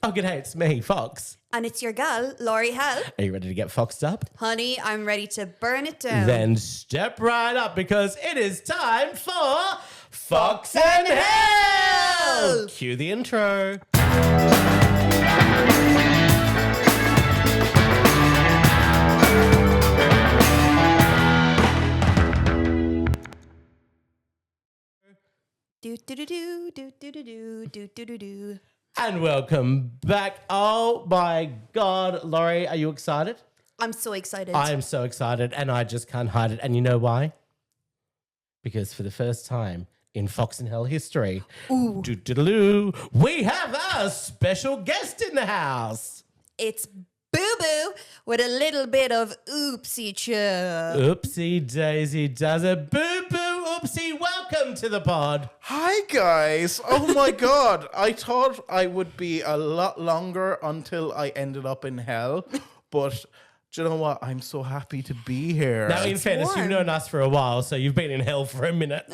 Oh, good day, it's me, Fox. And it's your gal, Laurie Hell. Are you ready to get foxed up? Honey, I'm ready to burn it down. Then step right up because it is time for Fox and Hell! Cue the intro. Do do do do do do do do do do do do. And welcome back. Oh my God, Laurie, are you excited? I'm so excited. I am so excited and I just can't hide it. And you know why? Because for the first time in Fox and Hell history, we have a special guest in the house. It's Boo Boo with a little bit of oopsie chub. Oopsie daisy does it. Boo Boo Oopsie, welcome to the pod. Hi guys. Oh my God. I thought I would be a lot longer until I ended up in hell. But do you know what? I'm so happy to be here. Now, in fairness, warm. you've known us for a while, so you've been in hell for a minute.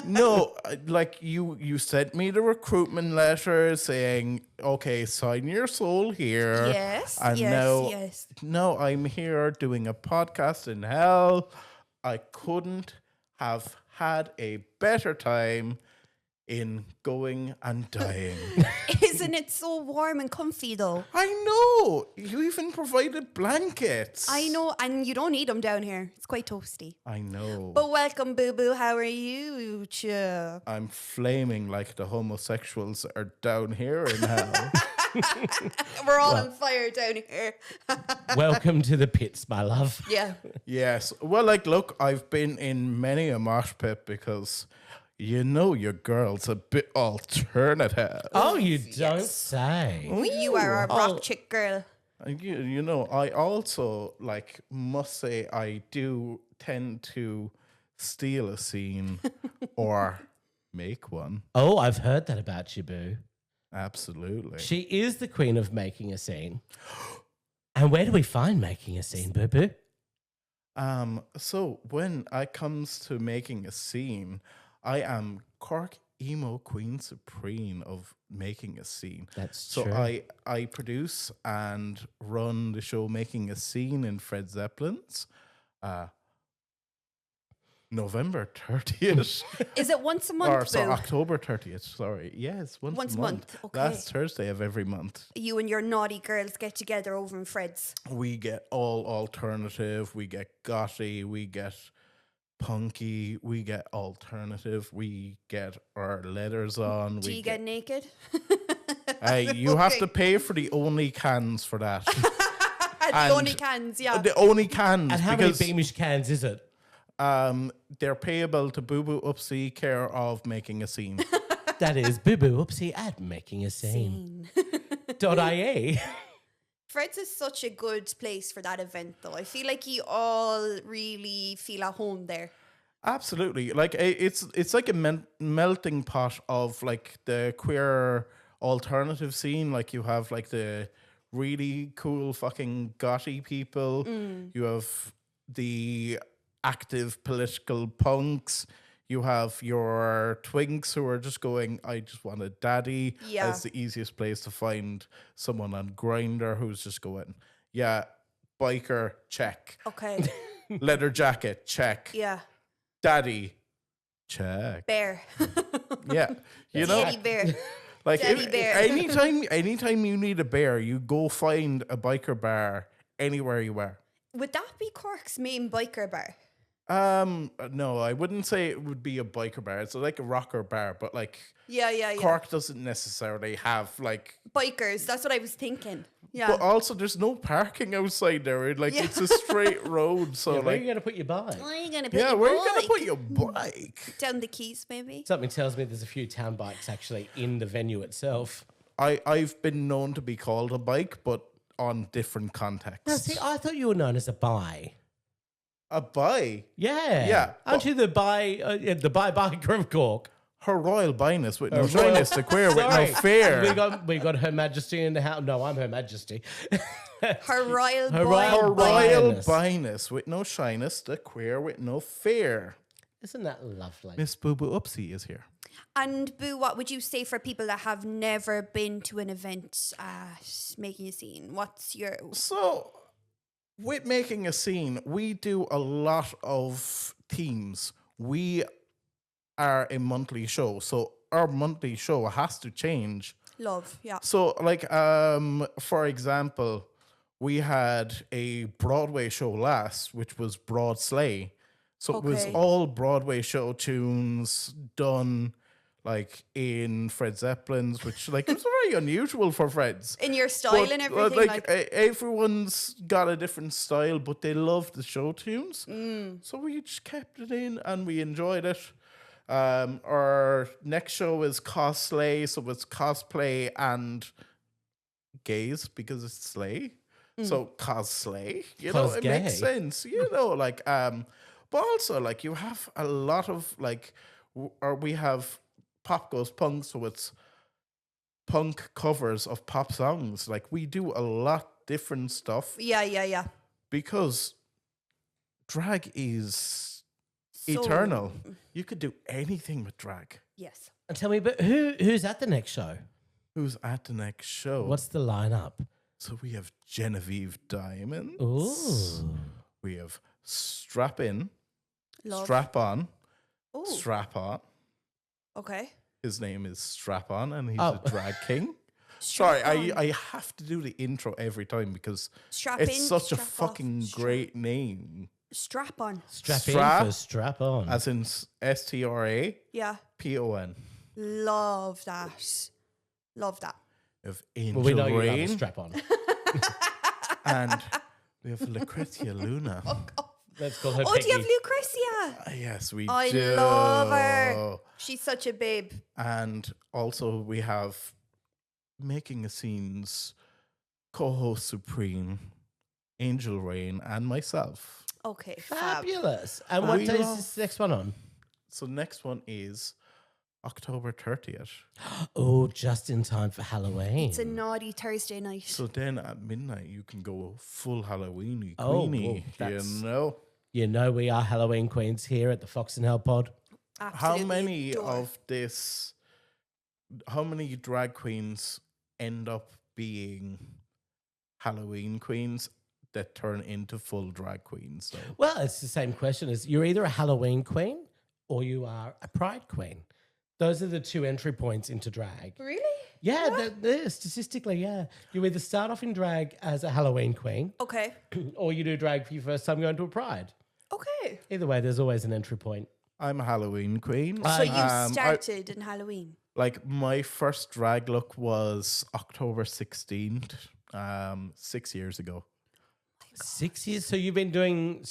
No, like you sent me the recruitment letter saying, okay, sign your soul here. Yes, And yes. now I'm here doing a podcast in hell. I couldn't have had a better time in going and dying. Isn't it so warm and comfy though? I know. You even provided blankets. I know, and you don't need them down here. It's quite toasty. I know. But welcome, Boo Boo. How are you, chub? I'm flaming like the homosexuals that are down here in hell. We're all on fire down here. Welcome to the pits, my love. Yeah. Yes. Well, like, look, I've been in many a mosh pit because you know your girl's a bit alternative. Oh, you don't say. You are a rock chick girl. And you know, I also, like, must say I do tend to steal a scene or make one. Oh, I've heard that about you, Boo. Absolutely. She is the queen of making a scene. And where do we find making a scene, Boo Boo? So when it comes to making a scene, I am Cork emo queen supreme of making a scene. That's so true. I produce and run the show Making a Scene in Fred Zeppelin's. November 30th. Is it once a month, Or so Boo? October 30th, sorry. Yes, once a month. Okay. Last Thursday of every month. You and your naughty girls get together over in Fred's. We get all alternative, we get gothy, we get punky, we get alternative, we get our leathers on. Do you get naked? You have to pay for the only cans for that. The only cans, yeah. The only cans. And how many because, Beamish cans is it? they're payable to Boo Boo Oopsie, care of Making a Scene. That is Boo Boo Oopsie at Making a Scene. .ie. Fred's is such a good place for that event, though. I feel like you all really feel at home there. Absolutely. Like, it's like a melting pot of, like, the queer alternative scene. Like, you have, like, the really cool fucking gothy people. You have the active political punks. You have your twinks who are just going, I just want a daddy. Yeah. That's the easiest place to find someone on Grindr who's just going, yeah, biker, check. Okay. Leather jacket, check. Yeah. Daddy, check. Bear. Yeah. You know, Teddy bear. like Teddy bear. anytime you need a bear, you go find a biker bar anywhere you are. Would that be Cork's main biker bar? No, I wouldn't say it would be a biker bar. It's like a rocker bar, but like Yeah. Cork doesn't necessarily have like. Bikers, that's what I was thinking. Yeah. But also, there's no parking outside there. Like it's a straight road, so Where are like, you going to put your bike? Where are you going to put yeah, your where are you gonna bike? put your bike? Down the keys, maybe? Something tells me there's a few town bikes actually in the venue itself. I've been known to be called a bike, but on different contexts. No, see, I thought you were known as a bi. A bi? Yeah. Yeah, Aren't you the bi biker of Cork? Her Royal Bi-ness with no Royal- shyness, the queer with no Sorry. fear. We got Her Majesty in the house. No, I'm Her Majesty. Her royal Her boy. royal Her Bi- Royal Bi-ness. Bi-ness with no shyness, the queer with no fear. Isn't that lovely? Miss Boo Boo Oopsie is here. And Boo, what would you say for people that have never been to an event at Making a Scene? What's your... So, with Making a Scene, we do a lot of themes. We are a monthly show, so our monthly show has to change. Love, yeah. So, like, for example, we had a Broadway show last, which was Broad Sleigh. So it was Okay. all Broadway show tunes done, like, in Fred Zeppelin's, which, like, it's very unusual for Fred's. In your style But, and everything. everyone's got a different style, but they love the show tunes. So we just kept it in and we enjoyed it. Our next show is Cosplay, so it's cosplay and gays because it's sleigh. So cosplay, you know, it makes Cosgay. sense, you know, like but also like you have a lot of like or we have Pop Goes Punk, so it's punk covers of pop songs. Like we do a lot different stuff Yeah. because drag is So- eternal. You could do anything with drag. Yes. And tell me, but who's at the next show? Who's at the next show? What's the lineup? So we have Genevieve Diamonds. Ooh. We have Strap In, Love. Strap On, Ooh, Strap On. okay. His name is Strap On, and he's Oh. a drag king. Strap Sorry, on. I have to do the intro every time because Strap it's in, such a strap off, fucking great name. Strap on. Strap Strap- in for strap on. As in STRAPON. Yeah. Love that. Love that. Of Well, Angel we know you love a Rain, strap on. and we have Lucrezia Luna. Let's call her Oh, Peggy. do you have Lucrezia? Yes, we I do. love her. She's such a babe. And also we have Making a Scene's co-host supreme, Angel Rain, and myself. Okay, fab. Fabulous. And what We day is love- this next one on? So next one is October 30th. Oh, just in time for Halloween. It's a naughty Thursday night. So then at midnight you can go full Halloweeny Oh, queenie, well, that's- you know. You know we are Halloween queens here at the Fox and Hell Pod. Absolutely How many adore. of this how many drag queens end up being Halloween queens that turn into full drag queens though? Well, it's the same question as you're either a Halloween queen or you are a Pride queen. Those are the two entry points into drag. Really? Yeah, statistically, yeah. You either start off in drag as a Halloween queen Okay. or you do drag for your first time going to a Pride. Okay. Either way, there's always an entry point. I'm a Halloween queen. So you I- started in Halloween. like my first drag look was October 16th, 6 years ago. 6 years? So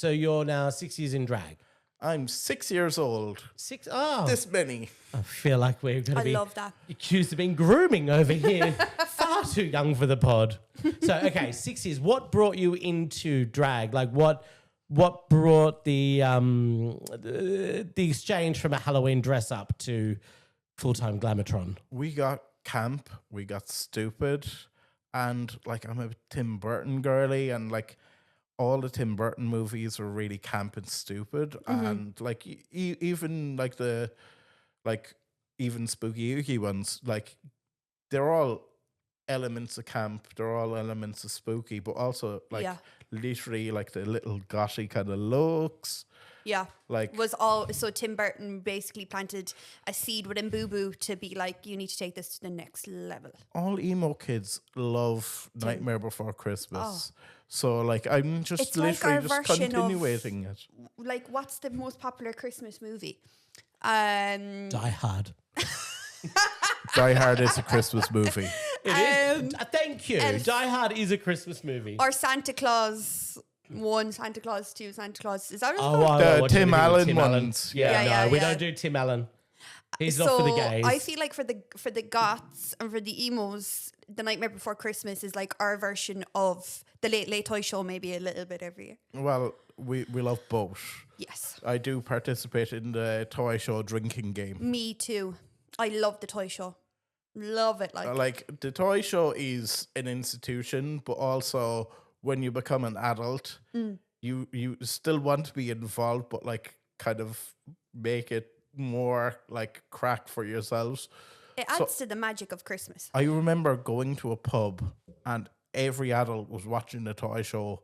you're now 6 years in drag. I'm 6 years old. Six? Oh, This many. I feel like we're going I to be love that. accused of being grooming over here. Far too young for the pod. So, okay, 6 years. What brought you into drag? Like, what brought the exchange from a Halloween dress up to full-time glamatron? We got camp, we got stupid, and like I'm a Tim Burton girly, and like all the Tim Burton movies are really camp and stupid, and like even like the like even Spooky Oogie ones, like they're all elements of camp, they're all elements of spooky, but also like Yeah. literally like the little gothy kind of looks, Yeah. like So Tim Burton basically planted a seed within Boo Boo to be like, you need to take this to the next level. all emo kids love Nightmare Before Christmas. Oh. So like I'm just It's like our literally just version of- continuating it. Like, what's the most popular Christmas movie? Um, Die Hard. Die Hard is a Christmas movie. It is. Thank you. Elf. Die Hard is a Christmas movie. or Santa Claus 1, Santa Claus 2, Santa Claus. Is that what it's Oh, called? The what Tim do we do with Allen Tim Allen? ones. Yeah, Yeah, no, we yeah. don't do Tim Allen. He's not for the gays. I feel like for the goths and for the emos, The Nightmare Before Christmas is like our version of the Late Late Toy Show, maybe a little bit every year. Well, we love both. Yes, I do participate in the toy show drinking game. me too. I love the toy show. Love it. Like the toy show is an institution, but also when you become an adult, you still want to be involved, but like kind of make it more like crack for yourselves. It adds to the magic of Christmas. I remember going to a pub and every adult was watching the toy show.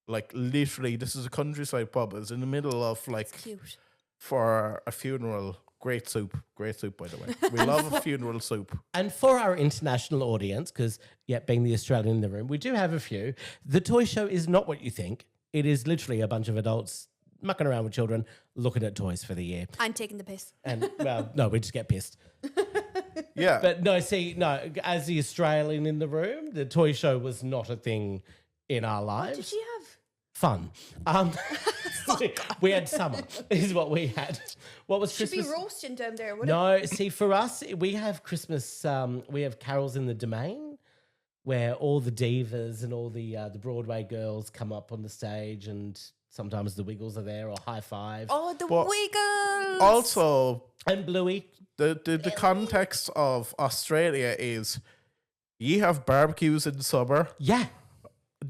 Like literally, this is a countryside pub. It's in the middle of like Cute. for a funeral. Great soup, by the way. We love a funeral soup. And for our international audience, because, being the Australian in the room, we do have a few. The toy show is not what you think. It is literally a bunch of adults mucking around with children, looking at toys for the year. And taking the piss. And, well, no, we just get pissed. Yeah, But no, as the Australian in the room, the toy show was not a thing in our lives. What did she have? Fun. We had summer, is what we had. What was Should Christmas? be roasting down there, wouldn't it? No, see, for us, we have Christmas. We have carols in the Domain, where all the divas and all the Broadway girls come up on the stage, and sometimes the Wiggles are there or High Five. Oh, the But Wiggles. also And Bluey. the context of Australia is you have barbecues in the summer. Yeah.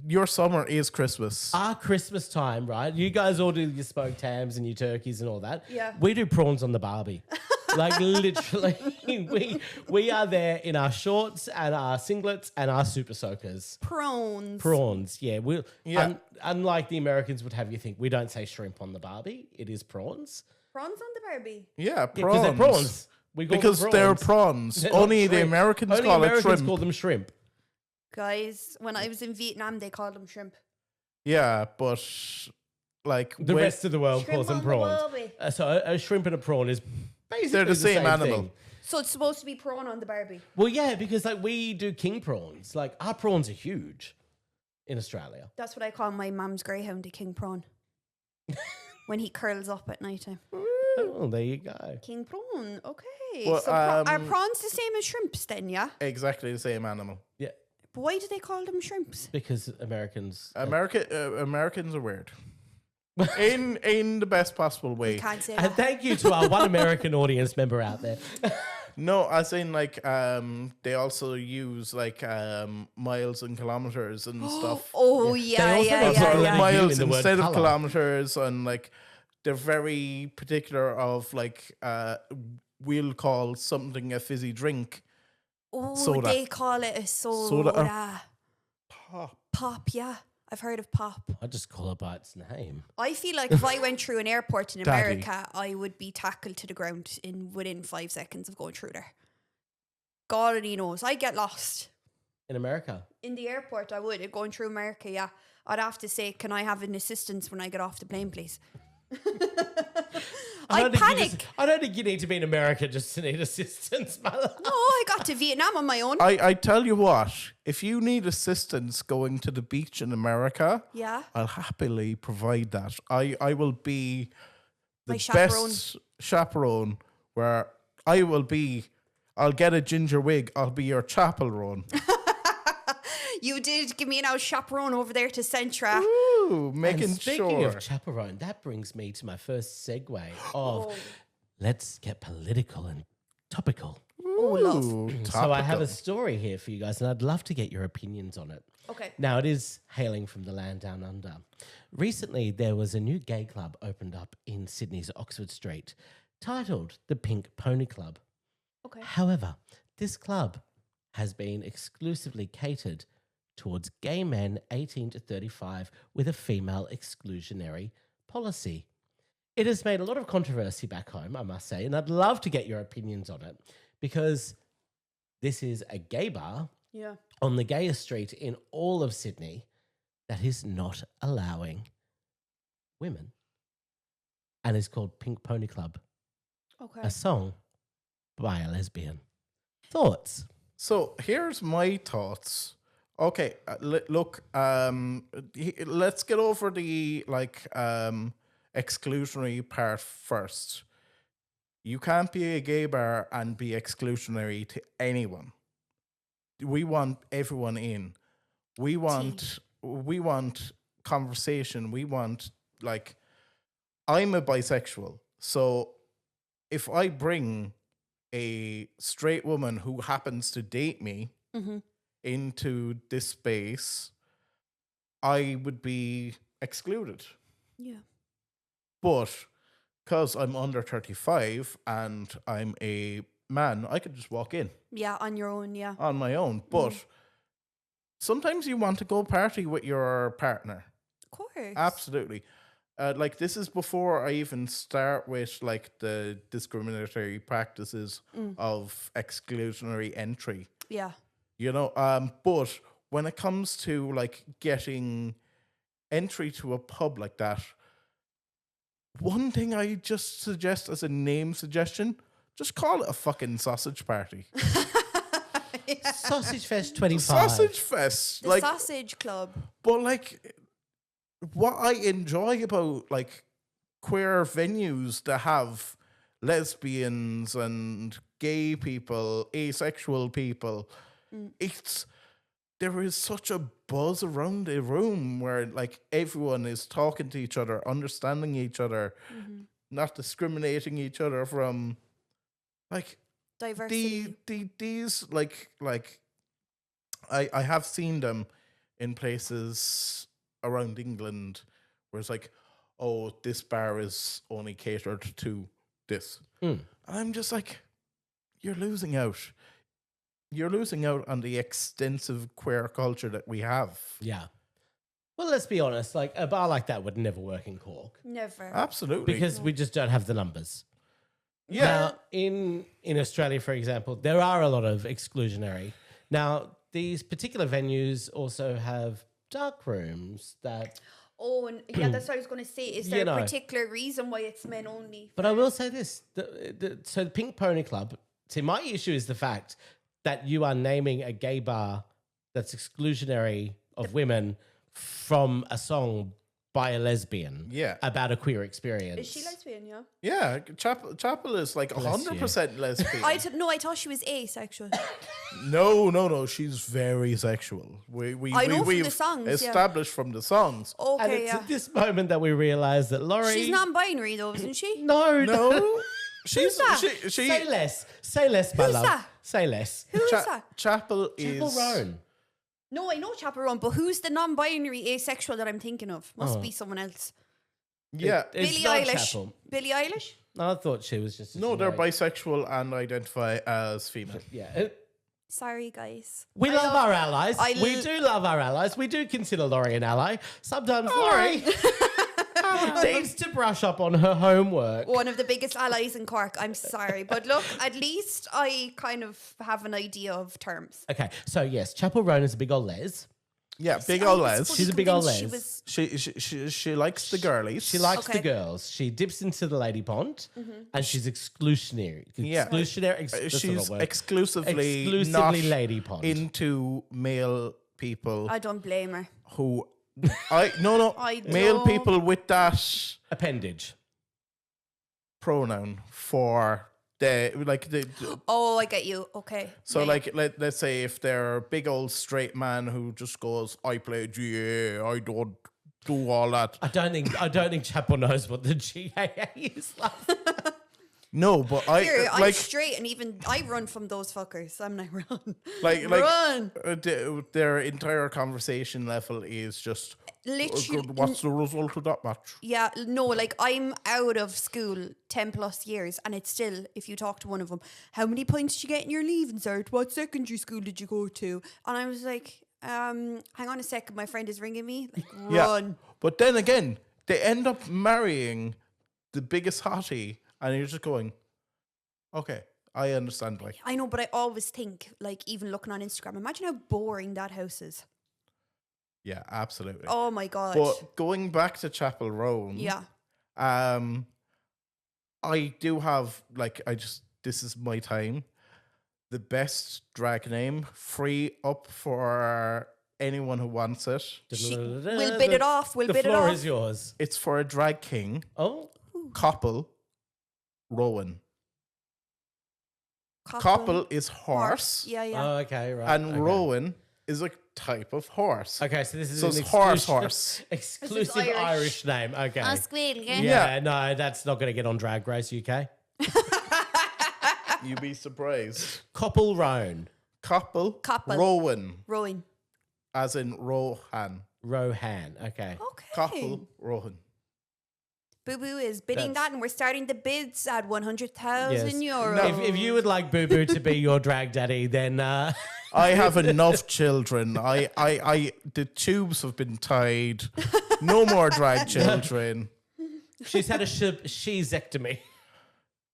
Your summer is Christmas. Our Christmas time, right? You guys all do your smoked hams and your turkeys and all that. Yeah. We do prawns on the Barbie. Like literally, we are there in our shorts and our singlets and our super soakers. Prawns. Prawns, yeah. Yeah. Unlike the Americans would have you think, we don't say shrimp on the Barbie. It is prawns. Prawns on the Barbie. Yeah, Because they're prawns. prawns. We call Because them they're prawns. prawns. They're not Only the shrimp. Americans Only call Americans it shrimp. call them shrimp. Guys, when I was in Vietnam, they called them shrimp. Yeah, but like The rest of the world Shrimp calls them on the prawns. Barbie. So a shrimp and a prawn is basically They're the same animal. thing. So it's supposed to be prawn on the Barbie. Well, yeah, because like we do king prawns. Like our prawns are huge in Australia. That's what I call my mum's greyhound, a king prawn. When he curls up at night time. Oh, there you go. King prawn, okay. Well, so are prawns the same as shrimps then, yeah? exactly the same animal. Yeah, But why do they call them shrimps? because Americans. Americans are weird. in the best possible way. Can't say And that. thank you to our one American audience member out there. No, as in like they also use like miles and kilometers and stuff. Oh, They yeah, also yeah, got yeah, something yeah. like- Miles in the word instead of colour. kilometers, and like they're very particular of like we'll call something a fizzy drink. Oh, Soda. they call it a soda. Soda. Pop, yeah. I've heard of pop. I just call it by its name. I feel like if I went through an airport in Daddy. America, I would be tackled to the ground within 5 seconds of going through there. God only knows. I'd get lost. In America. In the airport, I would. Going through America, yeah. I'd have to say, can I have an assistance when I get off the plane, please? I don't think you panic. I don't think you need to be in America just to need assistance, mother. No, I got to Vietnam on my own. I tell you what, if you need assistance going to the beach in America, Yeah. I'll happily provide that. I will be the My chaperone. best chaperone where I'll get a ginger wig. I'll be your chaperone. You did give me an old chaperone over there to Centra. Ooh, And making speaking sure. of chaperone, that brings me to my first segue of let's get political and topical. Oh, love. Ooh, So I have a topical. story here for you guys, and I'd love to get your opinions on it. Okay. Now, it is hailing from the land down under. Recently, there was a new gay club opened up in Sydney's Oxford Street titled the Pink Pony Club. Okay. However, this club has been exclusively catered towards gay men 18 to 35 with a female exclusionary policy. It has made a lot of controversy back home, I must say, and I'd love to get your opinions on it because this is a gay bar Yeah. on the gayest street in all of Sydney that is not allowing women and is called Pink Pony Club, Okay. a song by a lesbian. Thoughts? So here's my thoughts. Okay, look. Let's get over the exclusionary part first. You can't be a gay bar and be exclusionary to anyone. We want everyone in. We want conversation. We want I'm a bisexual, so if I bring a straight woman who happens to date me Mm-hmm. into this space, I would be excluded. Yeah. But because I'm under 35 and I'm a man, I could just walk in Yeah, on your own, yeah. on my own. But sometimes you want to go party with your partner. Of course. Absolutely. Like, this is before I even start with like the discriminatory practices of exclusionary entry. Yeah. You know, but when it comes to like getting entry to a pub like that, one thing I just suggest as a name suggestion, just call it a fucking sausage party. Sausage Fest 25. Sausage fest. The like, Sausage Club. but like, what I enjoy about like queer venues that have lesbians and gay people, asexual people, there is such a buzz around the room where like everyone is talking to each other, understanding each other, not discriminating each other from like Diversity. these like I have seen them in places around England where it's like, oh, this bar is only catered to this. I'm just like, you're losing out. You're losing out on the extensive queer culture that we have. Yeah. Well, let's be honest. Like a bar like that would never work in Cork Never. Absolutely. because we just don't have the numbers. yeah. Now, in Australia, for example, there are a lot of exclusionary. Now, these particular venues also have dark rooms that. Oh, and yeah, that's what I was going to say. Is there You know. a particular reason why it's men only? But I will say this: so the Pink Pony Club. See, my issue is the fact that you are naming a gay bar that's exclusionary of women from a song by a lesbian. Yeah. About a queer experience. Is she lesbian? Yeah. Yeah, Chapel is like 100% lesbian. I thought she was asexual. No, she's very sexual. I know from we've the songs, yeah. established from the songs. And Okay, it's yeah. at this moment that we realise that Laurie. She's non-binary though, isn't she? No, No, she's that? she. Say less. Say less, my Who's love. that? Say less. Who is that? Chapel is Chapel Roan. No, I know Chaperone, but who's the non-binary asexual that I'm thinking of? Must be someone else. Yeah, It's Billie not Eilish. Chapel. Billie Eilish? I thought she was just. a no, they're generic- bisexual and identify as female. Yeah. Sorry, guys. We love our allies. I We do love our allies. We do consider Laurie an ally. Sometimes Laurie needs to brush up on her homework. One of the biggest allies in Cork. I'm sorry. But look, at least I kind of have an idea of terms. Okay, so yes, Chapel Roan is a big old les. Yeah, big I old was les. fully She's a big old convinced les. She likes the girlies. She likes Okay. the girls. She dips into the lady pond, and she's exclusionary. Yeah. Exclusionary. That's not She's a word. exclusively not lady pond. into male people I don't blame her. who no I male don't. people with that Appendage. pronoun for the Oh, I get you. Okay. so Yeah, like let's say if they're a big old straight man who just goes, I play GA, I don't do all that. I don't think Chapel knows what the GAA is like. No, but Here, I'm like straight, and even I run from those fuckers. I'm like, run. like Run. their entire conversation level is just Literally. what's the result of that match? Yeah, no, like I'm out of school 10 plus years, and it's still, if you talk to one of them, how many points did you get in your leaving cert? What secondary school did you go to? And I was like, hang on a second, my friend is ringing me. Like, run. But then again, they end up marrying the biggest hottie, and you're just going, okay, I understand why. I know, but I always think, like, even looking on Instagram, imagine how boring that house is. Yeah, absolutely. Oh my God. But going back to Chapel Roan, Yeah. I do have this is my time. The best drag name, free up for anyone who wants it. We'll bid it off. We'll The bid it floor off. is yours. It's for a drag king, Oh, couple, Rowan. Couple is horse, Yeah, yeah. oh, okay, right. and okay. Rowan is a type of horse. Okay, so this is So an it's horse, exclusive- horse. exclusive Irish. Irish name. Okay. yeah. Yeah, no, that's not going to get on Drag Race UK. You'd be surprised. Couple Roan. Couple, Couple. Rowan, Rowing. as in Rohan. Rohan. Okay. Okay. Couple, Rohan. Boo Boo is bidding That's- that, and we're starting the bids at 100,000 Yes. euros. If you would like Boo Boo to be your drag daddy, then I have enough children. The tubes have been tied. No more drag children. she's had a shezectomy.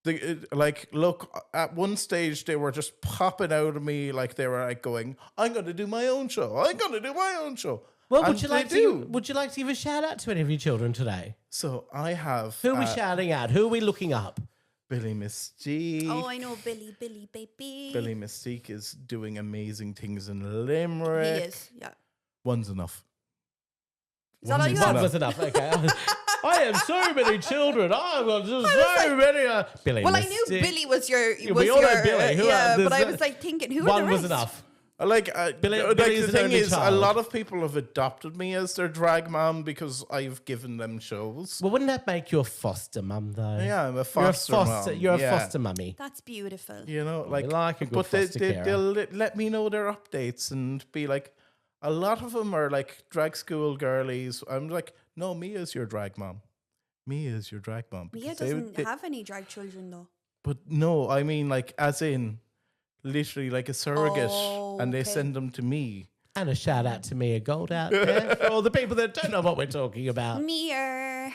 Look, at one stage they were just popping out of me like they were like going, I'm going to do my own show. I'm going to do my own show. Well, And would you they like do. to? Would you like to give a shout out to any of your children today? So I have Who are we shouting out? Who are we looking up? Billy Mystique. Oh, I know Billy, baby. Billy Mystique is doing amazing things in He Limerick. is, yeah. One's enough. Is that all you One have? was enough. Okay. I have so many children. I've got just so many. Billy. Well, I knew Mystique. Billy was your. Yeah, Was we all know your, Billy. Who yeah, else? but I There's was like thinking, who are One the was rest? enough. The Billy's an thing only is, child. a lot of people have adopted me as their drag mom because I've given them shows. Well, wouldn't that make you a foster mum, though? Yeah, I'm a foster mom. You're a Yeah. foster mummy. That's beautiful. You know, like, like a good but foster carer. they'll let me know their updates and be like, a lot of them are like drag school girlies. I'm like, no, Mia's your drag mom. Mia's your drag mom. Mia Because doesn't have any drag children though. But no, I mean like as in literally like a surrogate, Oh, and they okay. send them to me. And a shout out to Mia Gold out there for all the people that don't know what we're talking about. Mia.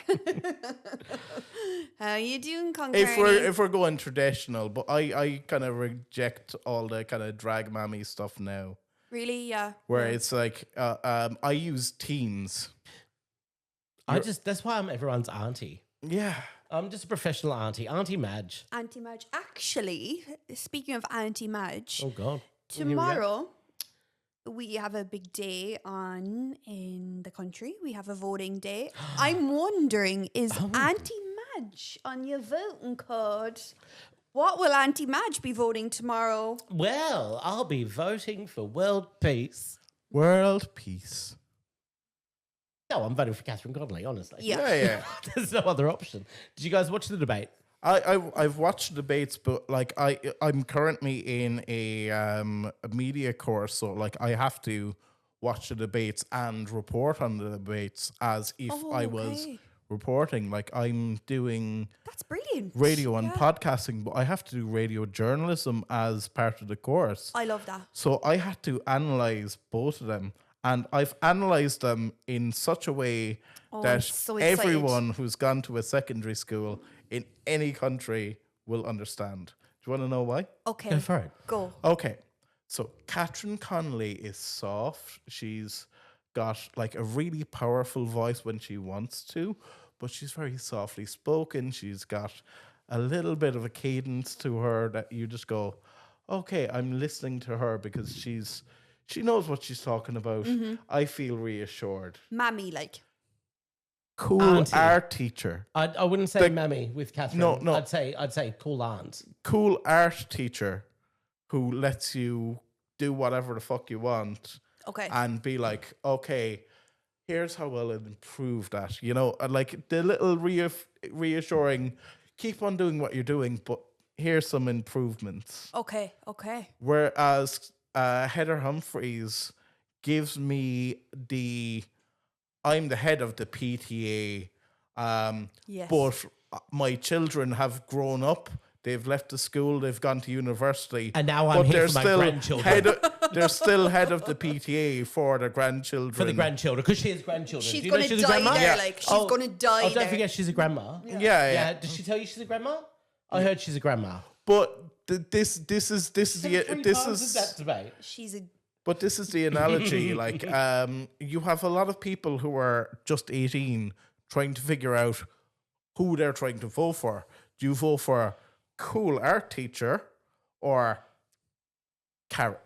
How you doing, If we're going traditional, but I kind of reject all the kind of drag mammy stuff now, Really? Yeah. where Yeah. it's like I use teams. That's why I'm everyone's auntie. Yeah. I'm just a professional auntie. Auntie Madge. Auntie Madge. Actually, speaking of Auntie Madge, Oh, God. tomorrow we have a big day on in the country. We have a voting day. I'm wondering, is Auntie Madge on your voting card? What will Auntie Madge be voting tomorrow? Well, I'll be voting for world peace. World peace. No, I'm voting for Catherine Connolly, honestly. Yeah. Yeah. There's no other option. Did you guys watch the debate? I've watched debates, but like I'm currently in a media course, so like I have to watch the debates and report on the debates as if Oh, I was okay. reporting. Like I'm doing That's brilliant. radio and Yeah. podcasting, but I have to do radio journalism as part of the course. I love that. So I had to analyze both of them. And I've analyzed them in such a way I'm that so excited. everyone who's gone to a secondary school in any country will understand. Do you want to know why? Okay. Go for it. Go. Okay. So Catherine Connolly is soft. She's got like a really powerful voice when she wants to, but she's very softly spoken. She's got a little bit of a cadence to her that you just go, okay, I'm listening to her because she knows what she's talking about. Mm-hmm. I feel reassured. Mammy, like. Cool Auntie. art teacher. I wouldn't say mammy with Catherine. No. I'd say cool aunt. Cool art teacher who lets you do whatever the fuck you want Okay. and be like, okay, here's how I'll improve that. You know, and like the little reassuring, keep on doing what you're doing, but here's some improvements. Okay. Okay. Whereas Heather Humphreys gives me I'm the head of the PTA, Yes. but my children have grown up. They've left the school. They've gone to university, And now I'm but here they're for my still grandchildren. they're still head of the PTA for their grandchildren. For the grandchildren, because she has grandchildren. She's Do you know gonna she's a die grandma? there. Yeah. Like she's gonna die Oh, don't there. forget she's a grandma. Yeah. Did she tell you she's a grandma? I heard she's a grandma. But this is the this is that debate. She's a. But this is the analogy. Like, you have a lot of people who are just 18 trying to figure out who they're trying to vote for. Do you vote for a cool art teacher or Karen?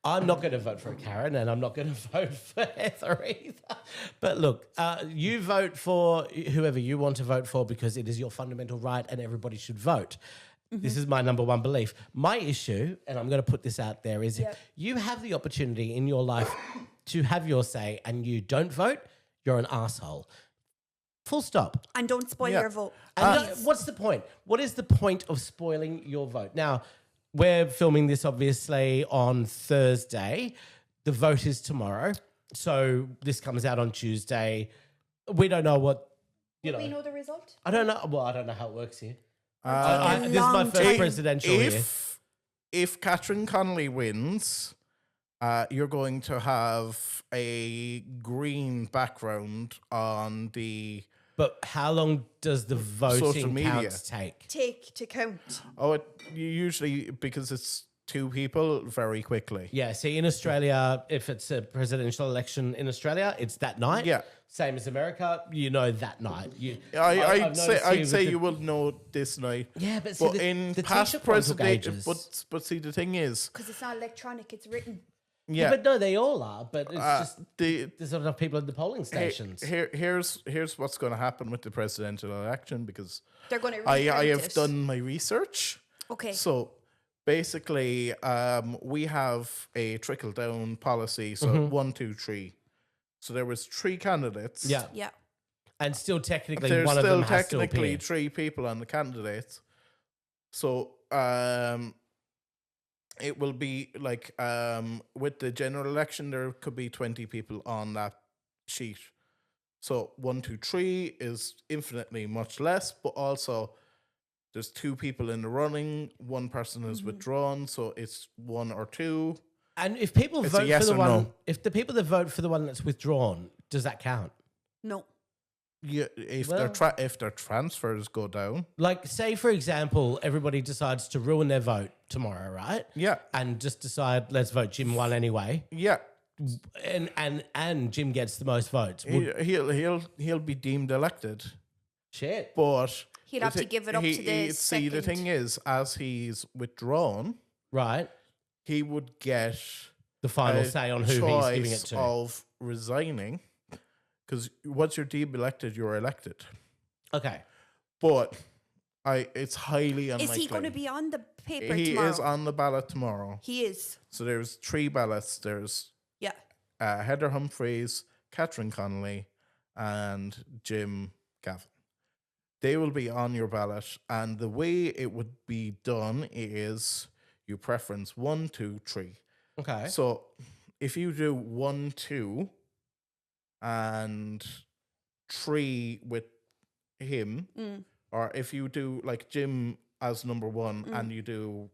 I'm not going to vote for Karen, and I'm not going to vote for Heather either. But look, you vote for whoever you want to vote for because it is your fundamental right, and everybody should vote. This is my number one belief. My issue, and I'm going to put this out there, is if you have the opportunity in your life to have your say and you don't vote, you're an asshole. Full stop. And don't spoil Yeah. your vote. And what's the point? What is the point of spoiling your vote? Now, we're filming this obviously on Thursday. The vote is tomorrow. So this comes out on Tuesday. We don't know what you Will we know. know the result? I don't know. Well, I don't know how it works here. A This is my long first time. presidential here. If Catherine Connolly wins, you're going to have a green background on the But how long does the social voting media. counts take? Take to count. you usually, because it's two people, very quickly. Yeah, see, in Australia, if it's a presidential election in Australia, it's that night. Yeah. Same as America, you know that night. I'd say you will know this night. Yeah, but see, in the past T-shirt one took president, ages. but see, the thing is, Because it's not electronic, it's written. yeah, But no, they all are. But it's just the there's not enough people at the polling stations. here's what's going to happen with the presidential election, because They're going to I have done my research. Okay. So basically, we have a trickle down policy. So Mm-hmm. 1, 2, 3. So there was 3 candidates. Yeah. Yeah. And still technically There's one of still them has to technically appear. 3 people on the candidates. So it will be like with the general election, there could be 20 people on that sheet. So 1, 2, 3 is infinitely much less, but also there's 2 people in the running, 1 person is withdrawn, so it's 1 or 2. And if people It's a vote yes for the or one, no. if the people that vote for the one that's withdrawn, does that count? No. Yeah, if Well- their transfers go down, Like, say for example, everybody decides to ruin their vote tomorrow, right? yeah, And just decide, let's vote Jim one anyway, yeah, and Jim gets the most votes. Would, he'll be deemed elected, shit. but He'd have to give it up to the see. The second. thing is, as he's withdrawn, Right. he would get The final a say on who he's giving it choice to. of resigning, because once you're deemed elected, you're elected. Okay. But it's highly unlikely. Is he going to be on the paper He tomorrow? is on the ballot tomorrow. He is. So there's 3 ballots. There's Yeah. Heather Humphreys, Catherine Connolly, and Jim Gavin. They will be on your ballot, and the way it would be done is you preference 1, 2, 3. Okay. So if you do 1, 2, and 3 with him, or if you do like Jim as number 1 and you do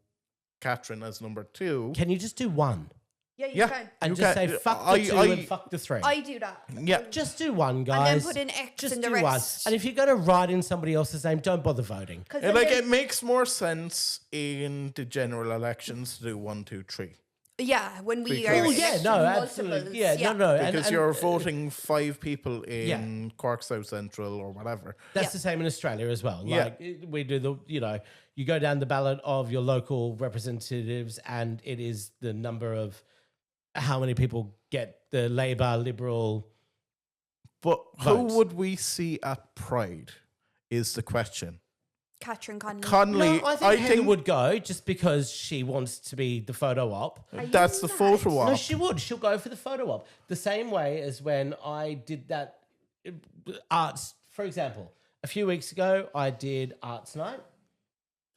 Catherine as number 2, Can you just do one? Yeah, you Yeah. can. And You just can- say fuck the I- 2 I- and fuck the 3. I do that. yeah, Just do one, And guys. then put an X Just in the do one. rest. And if you're going to write in somebody else's name, don't bother voting. Because it makes more sense in the general elections to do 1, 2, 3. yeah, when we Because- are Oh, yeah, electing no, multiples, absolutely. Yeah, no. Because and- you're voting 5 people in Cork South Central or whatever. That's Yeah. the same in Australia as well. Yeah. Like we do you go down the ballot of your local representatives, and it is the number of how many people get the Labor, Liberal. But who Votes. would we see at Pride is the question. Catherine Connolly. Connolly, No, I think Heather would go just because she wants to be the photo op. that's the photo No, op. she would. She'll go for the photo op. The same way as when I did that arts, for example. A few weeks ago, I did Arts Night.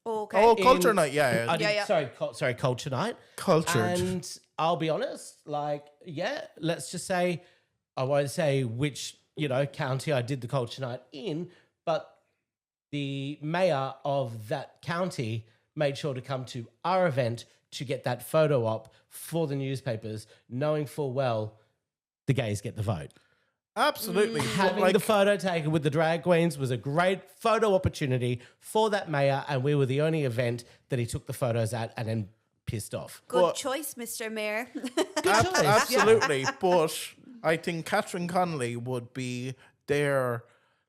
Okay. Oh, culture night, yeah. I did, Yeah. Sorry, Culture Night. Cultured. And I'll be honest, let's just say, I won't say which, county I did the Culture Night in, but the mayor of that county made sure to come to our event to get that photo op for the newspapers, knowing full well the gays get the vote. Absolutely. But Having the photo taken with the drag queens was a great photo opportunity for that mayor, and we were the only event that he took the photos at and then pissed off. Good But- choice, Mr. Mayor. absolutely. But I think Catherine Connolly would be there,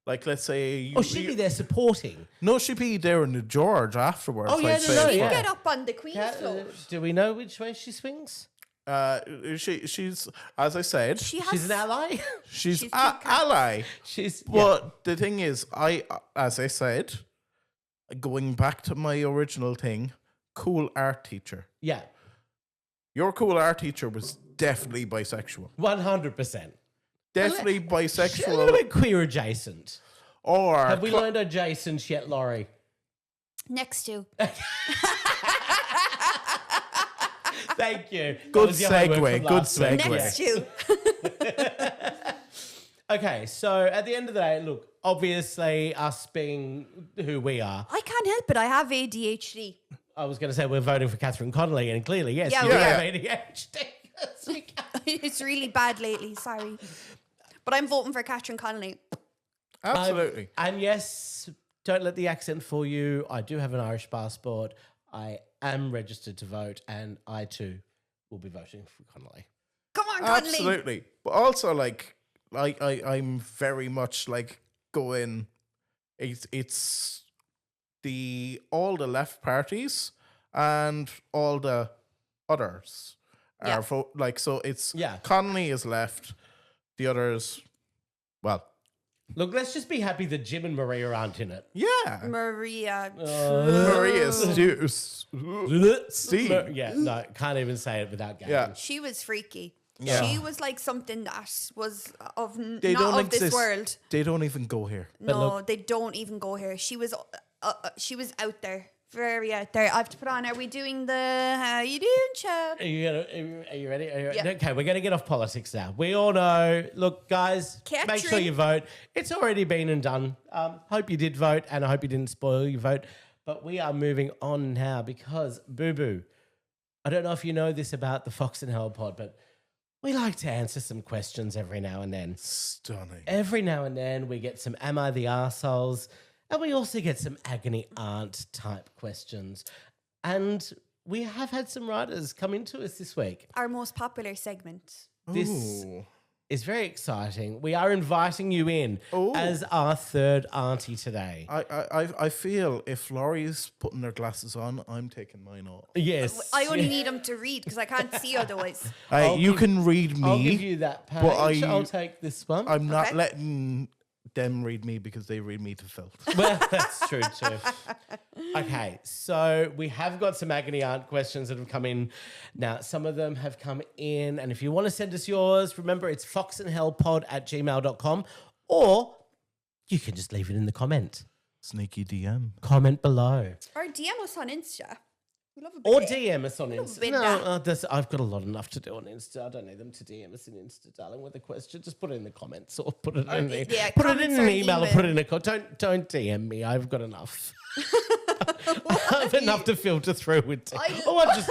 like, let's say... Oh, she'd be there supporting. No, she'd be there in the George afterwards. Oh, yeah, I'd no, say. no, She yeah. get up on the Queen's float. Do we know which way she swings? She's, as I said, She has. She's an ally. she's she's a too ally. She's But the thing is, as I said, going back to my original thing, cool art teacher. yeah, Your cool art teacher was definitely bisexual. 100%. Definitely A little bisexual. bit queer adjacent. Or Have we learned adjacent yet, Laurie? Next to. Thank you. That Good was your homework segue, from good last week. segue. Next to. Okay, so at the end of the day, look, obviously us being who we are, I can't help it. I have ADHD. I was going to say we're voting for Catherine Connolly, and clearly, yes, Yeah, you we have are. ADHD. Yes, we can. It's really bad lately. Sorry. But I'm voting for Catherine Connolly. Absolutely. And yes, don't let the accent fool you. I do have an Irish passport. I am registered to vote, and I too will be voting for Connolly. Come on, Connolly. Absolutely. But also, like I'm very much like going. It's the all the left parties and all the others Yeah. are like, so it's Yeah. Connolly is left, the others, well, Look, let's just be happy that Jim and Maria aren't in it. yeah, Maria. Maria Steve. Yeah, no, can't even say it without gagging. Yeah. She was freaky. Yeah. She was like something that was of They not don't of this exist. world. They don't even go here. No, they don't even go here. She was out there, very out there. I have to put on. Are we doing the how you doing, chap? Are you ready? Are you ready? Yeah. Okay, we're going to get off politics now. We all know. Look, guys, make sure Catherine. you vote. It's already been and done. Hope you did vote, and I hope you didn't spoil your vote. But we are moving on now because Boo Boo. I don't know if you know this about the Fox and Hell pod, but we like to answer some questions every now and then. Stunning. Every now and then we get some Am I the Arseholes? And we also get some Agony Aunt type questions. And we have had some writers come into us this week. Our most popular segment. This Ooh. is very exciting. We are inviting you in Ooh. as our third auntie today. I feel if Laurie's putting their glasses on, I'm taking mine off. Yes. I only need them to read because I can't see otherwise. I'll You give- can read me. I'll give you that page. but I'll take this one. I'm not Okay. letting them read me because they read me to filth. Well, that's true too. Okay, so we have got some Agony Aunt questions that have come in. Now, some of them have come in, and if you want to send us yours, remember it's foxandhellpod@gmail.com, or you can just leave it in the comment. Sneaky DM. Comment below. Or DM us on Insta. We love a bit. Or DM us on Insta. bit No, that. I've got a lot enough to do on Insta. I don't need them to DM us in Insta, darling, with a question. Just put it in the comments or put it in the, yeah, put it in comments an or email or email. put it in a don't DM me. I've got enough. I have enough to filter through with. I just.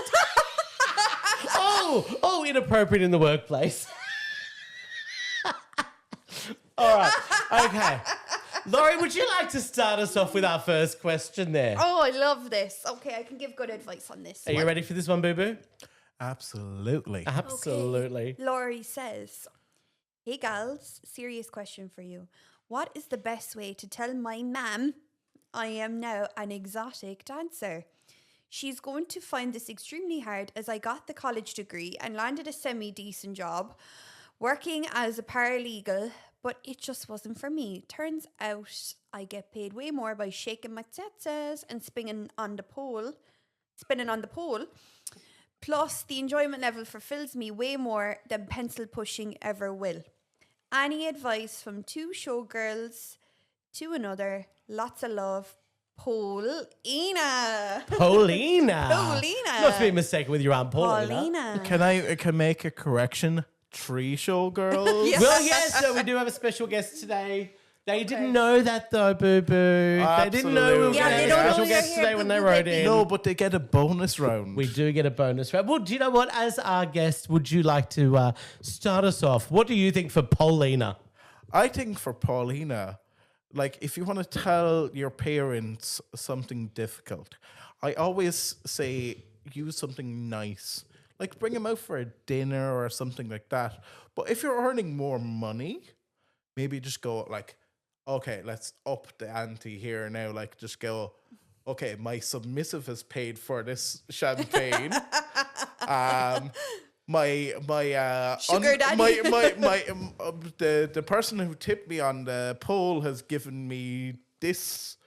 Oh, inappropriate in the workplace. All right. Okay. Laurie, would you like to start us off with our first question there? Oh, I love this. Okay, I can give good advice on this. Are you ready for this one, Boo Boo? Absolutely. Absolutely. Laurie says, "Hey gals, serious question for you. What is the best way to tell my mum I am now an exotic dancer? She's going to find this extremely hard as I got the college degree and landed a semi-decent job working as a paralegal, but it just wasn't for me. Turns out I get paid way more by shaking my tzatzes and spinning on the pole. Plus, the enjoyment level fulfills me way more than pencil pushing ever will. Any advice from two showgirls to another? Lots of love, Paulina." Paulina. Paulina. Must be mistaken with your Aunt Paulina. Paulina. Can I make a correction? 3 showgirls. Yeah. Well, yes, so we do have a special guest today. They didn't know that though, Boo Boo. They didn't know we were Absolutely. going Yeah, to they have a don't know special you're guest here, today Boo when Boo they wrote baby. in. No, but they get a bonus round. We do get a bonus round. Well, do you know what? As our guest, would you like to start us off? What do you think for Paulina? I think for Paulina, like if you want to tell your parents something difficult, I always say use something nice. Like bring them out for a dinner or something like that. But if you're earning more money, maybe just go like, okay, let's up the ante here now. Like just go, okay, my submissive has paid for this champagne. My Sugar daddy. the person who tipped me on the pole has given me this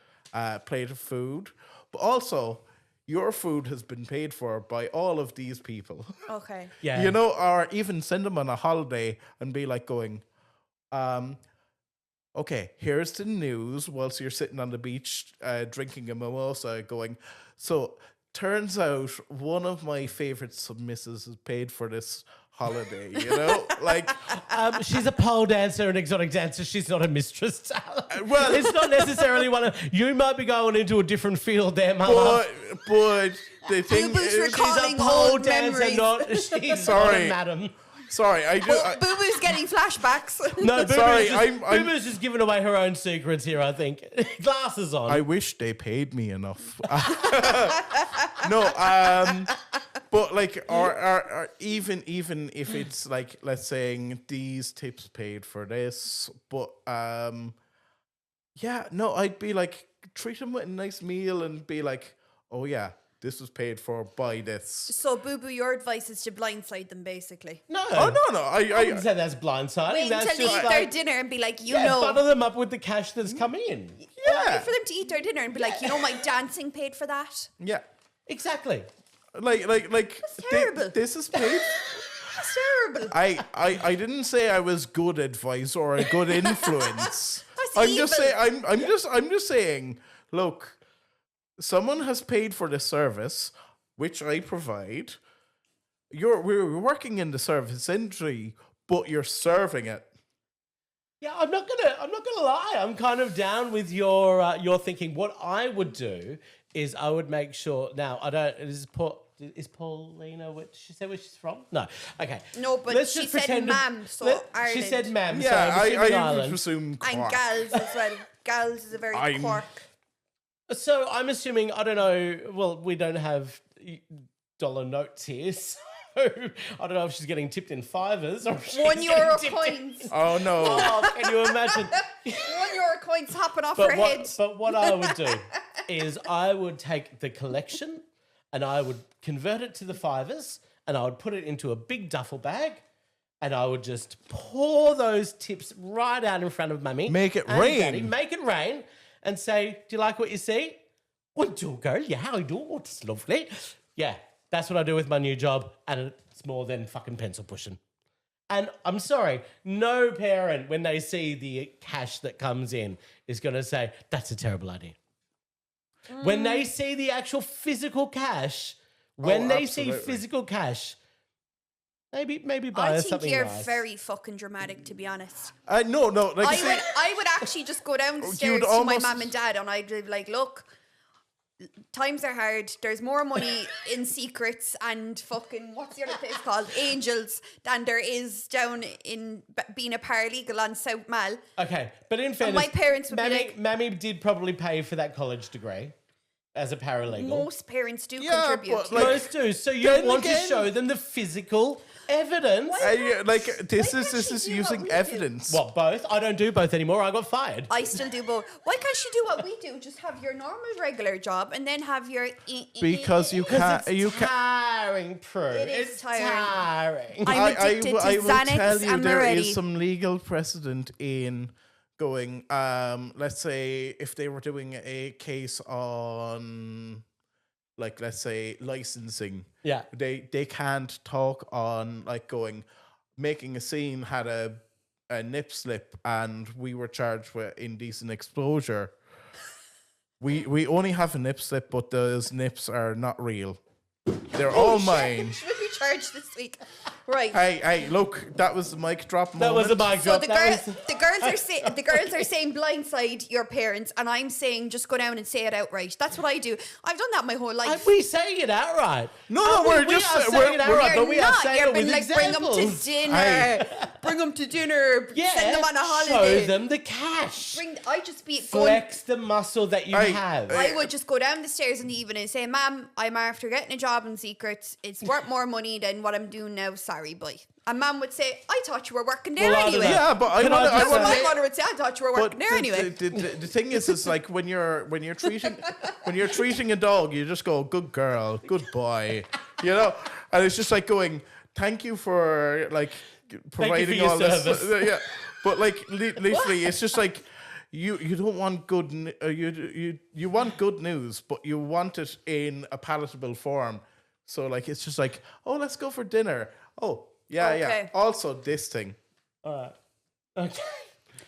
plate of food, but also your food has been paid for by all of these people. Okay. Yeah. You know, or even send them on a holiday and be like going, okay, here's the news whilst you're sitting on the beach drinking a mimosa going, so turns out one of my favorite submissives has paid for this holiday, you know? Like, She's a pole dancer, an exotic dancer. She's not a mistress talent. well- it's not necessarily one of... You might be going into a different field there, Mama. but the thing Boo-Boo's is, recalling She's a pole old dancer, memories. not... She's not a Sorry. madam. sorry, I do. Boo Boo's getting flashbacks. No, Boo Sorry, Boo's I'm- Boo Boo's just giving away her own secrets here, I think. Glasses on. I wish they paid me enough. No, but like, or even if it's like, let's say these tips paid for this, but yeah, no, I'd be like, treat them with a nice meal and be like, oh yeah, this was paid for by this. So, Boo Boo, your advice is to blindside them, basically. no. Oh no, I wouldn't say that's blindsiding. Wait That's until they just eat their like... dinner and be like, butter them up with the cash that's coming in. Wait yeah, for them to eat their dinner and be like, my dancing paid for that. yeah, Exactly. like. That's terrible. This is paid. That's terrible. I didn't say I was good advice or a good influence. That's I'm evil. just saying I'm just saying, look, someone has paid for the service which I provide. We're working in the service industry, but you're serving it. Yeah, I'm not gonna lie. I'm kind of down with your thinking. What I would do is I would make sure. Now I don't. Is Paulina? What she said? Where she's from? No. Okay. No, but Let's she just said pretend ma'am, so she Ireland. said ma'am. Yeah, so I'm assuming I Ireland. presume And Cork. gals as well. Gals is a very I'm- Cork. So I'm assuming, I don't know, well, we don't have dollar notes here, so I don't know if she's getting tipped in fivers or if she's €1 getting tipped coins. Oh no. Oh, can you imagine? €1 coins hopping off her head. But what I would do is I would take the collection and I would convert it to the fivers and I would put it into a big duffel bag and I would just pour those tips right out in front of Mummy. Make it and rain. Daddy, make it rain and say, do you like what you see? I do, girl. Yeah, I do. Oh, it's lovely. Yeah, that's what I do with my new job and it's more than fucking pencil pushing. And I'm sorry, no parent, when they see the cash that comes in, is going to say, that's a terrible idea. When they see the actual physical cash, when they see absolutely. physical cash, maybe buy I her think something you're nice. very fucking dramatic, to be honest. No. Like I would actually just go down the stairs to my almost- mum and dad and I'd be like, look, times are hard. There's more money in secrets and fucking, what's the other place called? Angels than there is down in being a paralegal on South Mall. Okay, but in fairness, my parents would be Mammy, like- Mammy did probably pay for that college degree as a paralegal. Most parents do Yeah, contribute. but, like, Most do. So you then want to again- show them the physical evidence. this can't is she do using what we do? evidence. What, both? I don't do both anymore. I got fired. I still do both. Why can't you do what we do? Just have your normal regular job and then have your... Because you can't. It's You can't. tiring, Prue. It is It's tiring. tiring. I'm addicted to I will Xanax tell you and there Meretti. is some legal precedent in going. Let's say if they were doing a case on, like, let's say licensing. Yeah. They can't talk on like going, making a scene had a nip slip and we were charged with indecent exposure. We only have a nip slip, but those nips are not real. They're all mine. Should we be charged this week? Right. Hey, look, that was the mic drop moment. That was a mic So drop. the That girls are saying blindside your parents, and I'm saying just go down and say it outright. That's what I do. I've done that my whole life. we saying it outright. No, we're just- are saying we're- it we're- outright, You're but we are not. saying You've it with been like, bring them to examples. dinner. Bring them to dinner. Yeah, Send them on a holiday. show them the cash. I just be going. Flex the muscle that you Hey, have. I would just go down the stairs in the evening and say, "Ma'am, I'm after getting a job in secrets. It's worth more money than what I'm doing now. Sorry, boy." And Mum would say, "I thought you were working there Well, anyway." Yeah, but I Can I want just That's what say- my mother would say. "I thought you were working there anyway." The thing is like when you're treating a dog, you just go, "Good girl, good boy," you know, and it's just like going, "Thank you for like providing your all this." service. Yeah, but like literally, it's just like you don't want good you want good news, but you want it in a palatable form. So like it's just like, "Oh, let's go for dinner." Oh, yeah. Okay. Also, this thing. All right. Okay.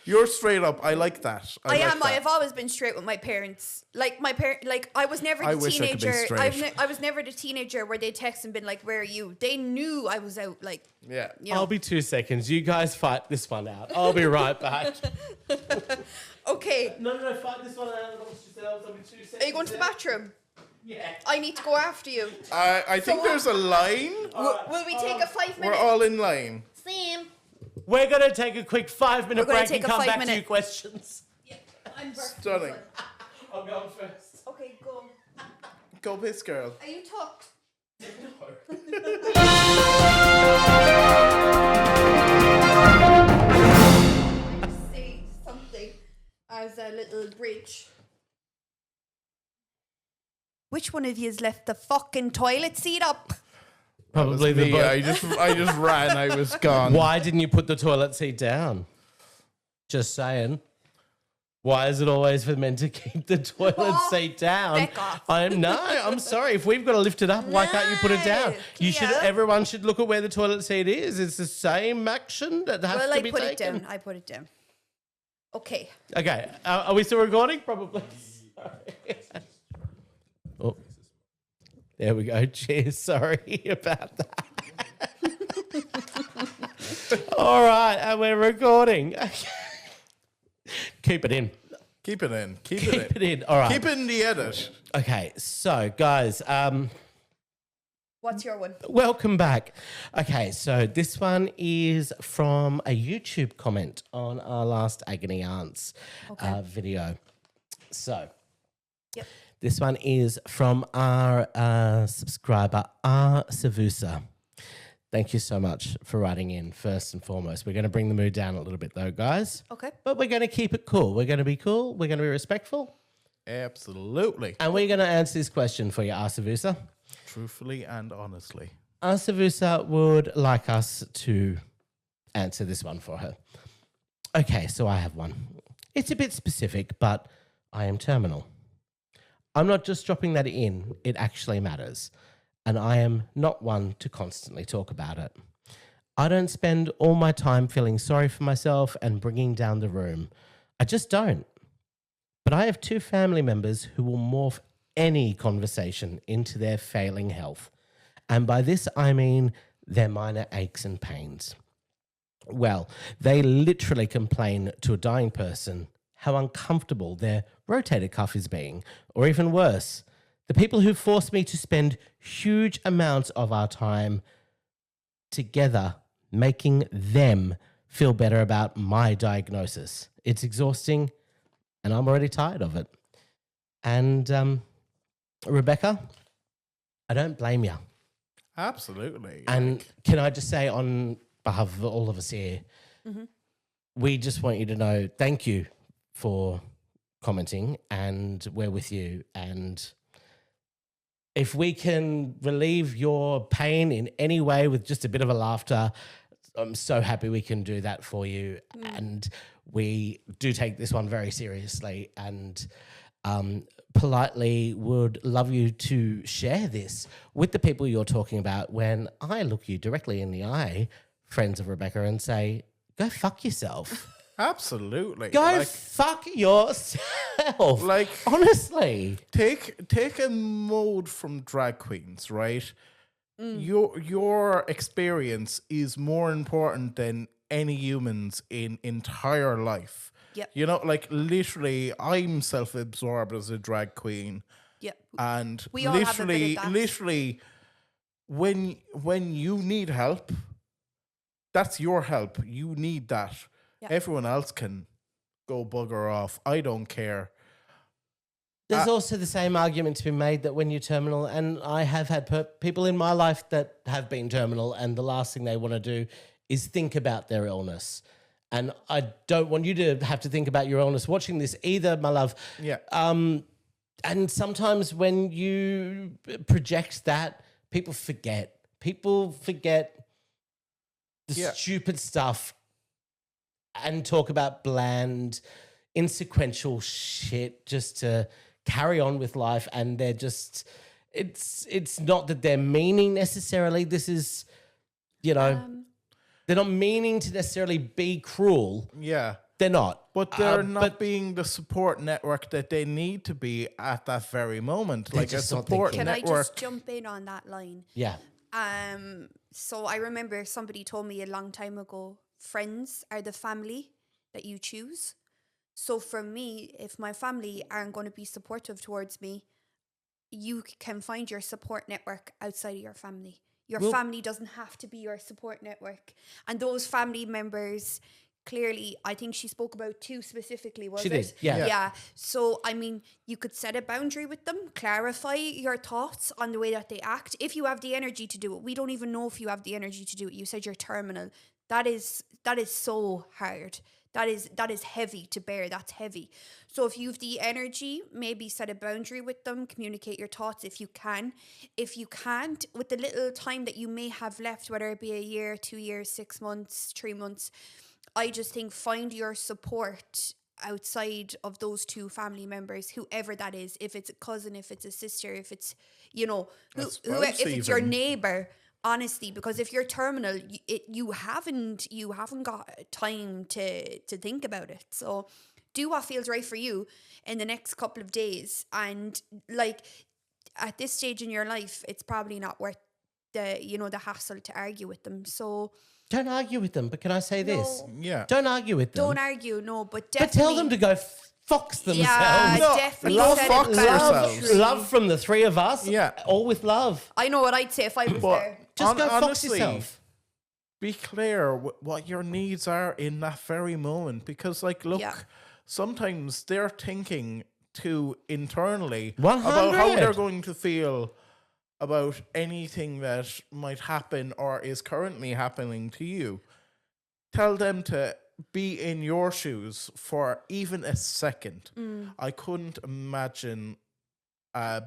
You're straight up. I like that. I am. I have always been straight with my parents. Like I was never the wish I could be teenager. straight. I was never the teenager where they text and been like, "Where are you?" They knew I was out. Like, Yeah. you know. I'll be 2 seconds. You guys fight this one out. I'll be right back. Okay. No, fight this one out amongst yourselves. I'll be 2 seconds. Are you going to the bathroom? Yeah. I need to go after you. I think there's a line. Will we take a 5 We're minute? all in line. Same. We're going to take a quick 5-minute We're gonna break and take a come back 5-minute. to your questions. Yeah, I'm perfect. Stunning. I'm going first. Okay, go. Go piss, girl. Are you tucked? Say something as a little bridge. Which one of you has left the fucking toilet seat up? Probably the Me, boy. I just ran. I was gone. Why didn't you put the toilet seat down? Just saying. Why is it always for men to keep the toilet Oh, seat down? back off. I'm sorry. If we've got to lift it up, why can't you put it down? Yeah. Everyone should look at where the toilet seat is. It's the same action that has Well, to I be put taken. it down. I put it down. Okay. Okay, are we still recording? Probably. Sorry. Oh, there we go. Cheers. Sorry about that. All right, and we're recording. Keep it in. Keep it in. Keep Keep it it in. in. All right. Keep it in the edit. Okay, so guys, What's your one? welcome back. Okay, so this one is from a YouTube comment on our last Agony Aunts video. So Yep. this one is from our subscriber, R. Savusa. Thank you so much for writing in, first and foremost. We're going to bring the mood down a little bit, though, guys. Okay. But we're going to keep it cool. We're going to be cool. We're going to be respectful. Absolutely. And we're going to answer this question for you, R. Savusa. Truthfully and honestly. R. Savusa would like us to answer this one for her. Okay, so I have one. It's a bit specific, but I am terminal. I'm not just dropping that in. It actually matters. And I am not one to constantly talk about it. I don't spend all my time feeling sorry for myself and bringing down the room. I just don't. But I have 2 family members who will morph any conversation into their failing health. And by this, I mean their minor aches and pains. Well, they literally complain to a dying person how uncomfortable their rotator cuff is being, or even worse, the people who force me to spend huge amounts of our time together making them feel better about my diagnosis. It's exhausting, and I'm already tired of it. And Rebecca, I don't blame you. Absolutely. And can I just say on behalf of all of us here, we just want you to know thank you for commenting, and we're with you. And if we can relieve your pain in any way with just a bit of a laughter, I'm so happy we can do that for you. And we do take this one very seriously, and politely would love you to share this with the people you're talking about when I look you directly in the eye, friends of Rebecca, and say, go fuck yourself. Absolutely. Go fuck yourself. Like, honestly. take a mode from drag queens, right? Your experience is more important than any humans in entire life. Yep. You know, like literally, I'm self-absorbed as a drag queen, Yep. and We all have a bit of that. literally, when you need help, that's your help. You need that. Yep. Everyone else can go bugger off. I don't care. There's also the same argument to be made that when you're terminal, and I have had people in my life that have been terminal, and the last thing they want to do is think about their illness. And I don't want you to have to think about your illness watching this either, my love. Yeah. And sometimes when you project that, people forget. People forget the stupid stuff and talk about bland, insequential shit just to carry on with life. And they're just, it's not that they're meaning necessarily. This is, you know, they're not meaning to necessarily be cruel. Yeah. They're not. But they're not but being the support network that they need to be at that very moment. Like a just not support thinking. Can I network. just jump in on that line? yeah. So I remember somebody told me a long time ago, friends are the family that you choose. So for me, if my family aren't going to be supportive towards me, you can find your support network outside of your family. Your family doesn't have to be your support network. And those family members, clearly, I think she spoke about 2 specifically, was She it? did, yeah. Yeah. So, I mean, you could set a boundary with them, clarify your thoughts on the way that they act. If you have the energy to do it, we don't even know if you have the energy to do it. You said you're terminal. That is so hard. That is heavy to bear. That's heavy. So if you have the energy, maybe set a boundary with them, communicate your thoughts if you can. If you can't, with the little time that you may have left, whether it be a year, 2 years, 6 months, 3 months, I just think find your support outside of those 2 family members, whoever that is. If it's a cousin, if it's a sister, if it's, you know, if it's your neighbor. Honestly, because if you're terminal, you haven't got time to think about it. So do what feels right for you in the next couple of days. And like at this stage in your life, it's probably not worth the hassle to argue with them. So Don't argue with them. But can I say this? Yeah. Don't argue with them. don't argue, no, but But definitely tell them to go fox themselves. Yeah, No, definitely love set a fox boundary. yourselves. Love from the 3 of us. Yeah. All with love. I know what I'd say if I was But there. Just go fox honestly, yourself. be clear what your needs are in that very moment. Because, like, look, Yeah. sometimes they're thinking too internally 100. about how they're going to feel about anything that might happen or is currently happening to you. Tell them to be in your shoes for even a second. I couldn't imagine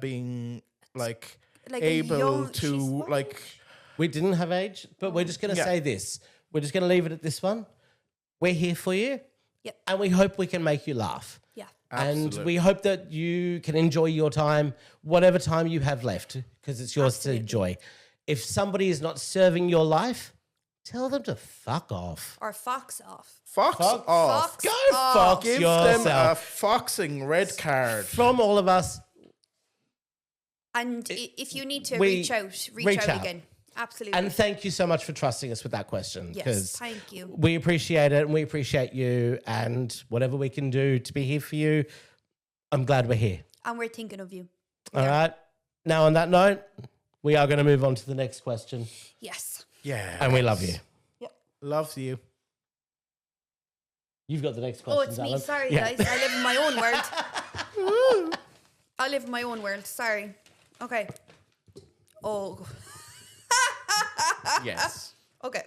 being like Like a able young- to she's like. We didn't have age, but we're just going to Yeah. say this. We're just going to leave it at this one. We're here for you. Yep. And we hope we can make you laugh. Yeah. And Absolutely. we hope that you can enjoy your time, whatever time you have left, because it's yours to enjoy. If somebody is not serving your life, tell them to fuck off. Or fox off. Fox off. Fox Go off. fox Give yourself. them a foxing red card. From all of us, And if you need to we- reach out reach out. again. Absolutely. and thank you so much for trusting us with that question. Yes, 'cause thank you. We appreciate it and we appreciate you. And whatever we can do to be here for you, I'm glad we're here. And we're thinking of you. All right. Now, on that note, we are going to move on to the next question. Yes. Yeah. And we love you. Loves you. You've got the next question. Oh, it's me. Alan. Sorry, Yeah. guys. I live in my own world. I live in my own world. Sorry. Okay. Oh. Yes. Okay.